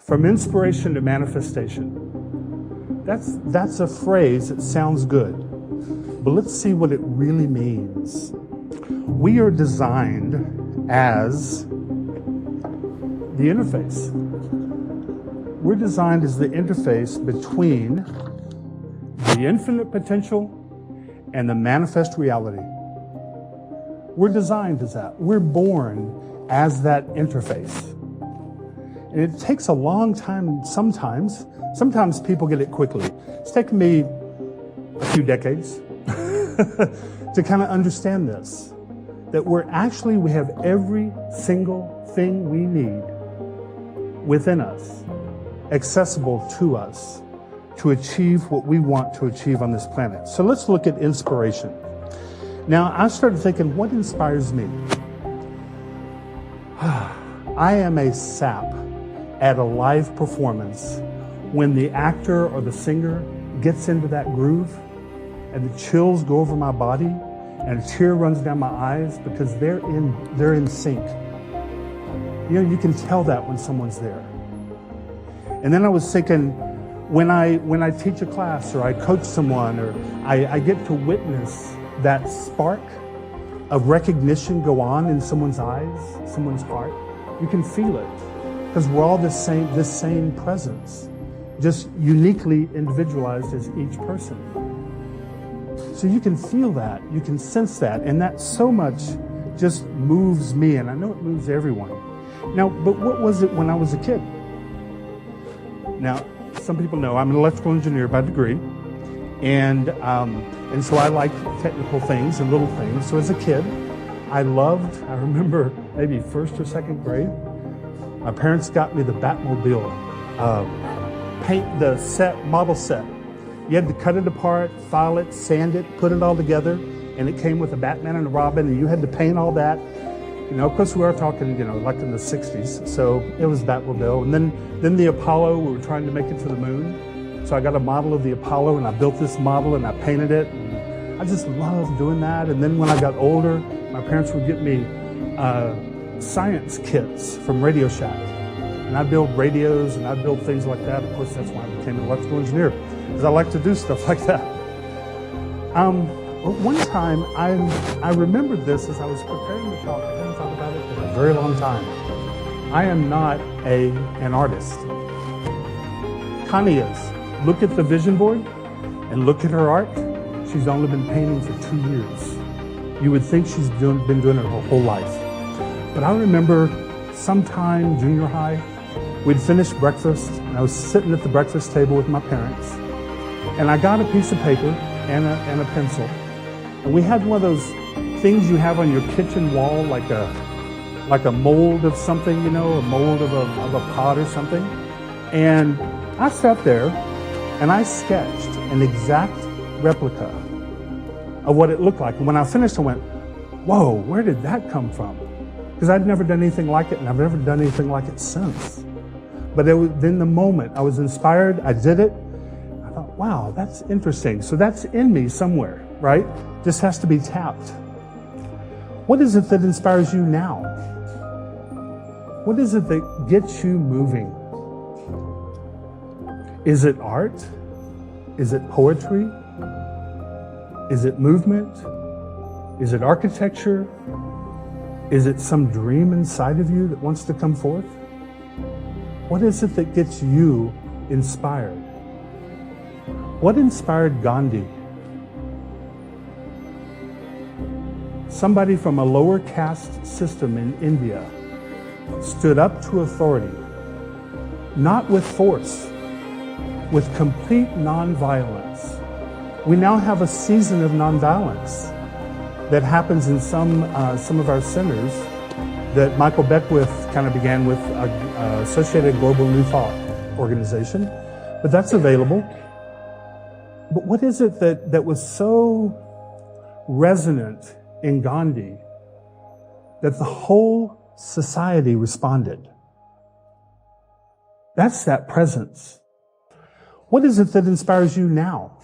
From inspiration to manifestation. That's a phrase that sounds good, but let's see what it really means. We are designed as the interface. We're designed as the interface between the infinite potential and the manifest reality. We're designed as that. We're born as that interface. And it takes a long time sometimes. Sometimes people get it quickly. It's taken me a few decades to kind of understand this. That we have every single thing we need within us, accessible to us, to achieve what we want to achieve on this planet. So let's look at inspiration. Now, I started thinking, what inspires me? I am a sap at a live performance when the actor or the singer gets into that groove and the chills go over my body and a tear runs down my eyes because they're in sync. You know, you can tell that when someone's there. And then I was thinking, when I teach a class or I coach someone or I get to witness that spark of recognition go on in someone's eyes, someone's heart, you can feel it because we're all this same presence, just uniquely individualized as each person. So you can feel that, you can sense that, and that so much just moves me, and I know it moves everyone. Now, but what was it when I was a kid? Now, some people know I'm an electrical engineer by degree, and so I like technical things and little things. So as a kid, I remember maybe first or second grade, my parents got me the Batmobile model set. You had to cut it apart, file it, sand it, put it all together, and it came with a Batman and a Robin, and you had to paint all that. You know, of course, we are talking, like in the 60s, so it was Batmobile. And then the Apollo, we were trying to make it to the moon. So I got a model of the Apollo, and I built this model, and I painted it. And I just loved doing that. And then when I got older, my parents would get me science kits from Radio Shack. And I'd build radios, and I'd build things like that. Of course, that's why I became an electrical engineer, because I like to do stuff like that. One time, I remembered this as I was preparing to talk. I hadn't thought about it in a very long time. I am not an artist. Connie is. Look at the vision board and look at her art. She's only been painting for 2 years. You would think she's been doing it her whole life. But I remember sometime junior high, we'd finished breakfast, and I was sitting at the breakfast table with my parents, and I got a piece of paper and a pencil. And we had one of those things you have on your kitchen wall, like a mold of something, a mold of a pot or something. And I sat there and I sketched an exact replica of what it looked like. And when I finished, I went, whoa, where did that come from? Because I'd never done anything like it, and I've never done anything like it since. But it was in the moment, I was inspired, I did it. I thought, wow, that's interesting. So that's in me somewhere, right? Just has to be tapped. What is it that inspires you now? What is it that gets you moving? Is it art? Is it poetry? Is it movement? Is it architecture? Is it some dream inside of you that wants to come forth? What is it that gets you inspired? What inspired Gandhi? Somebody from a lower caste system in India stood up to authority, not with force, with complete nonviolence. We now have a season of nonviolence that happens in some of our centers that Michael Beckwith kind of began with Associated Global New Thought organization, but that's available. But what is it that was so resonant in Gandhi that the whole society responded? That's that presence. What is it that inspires you now?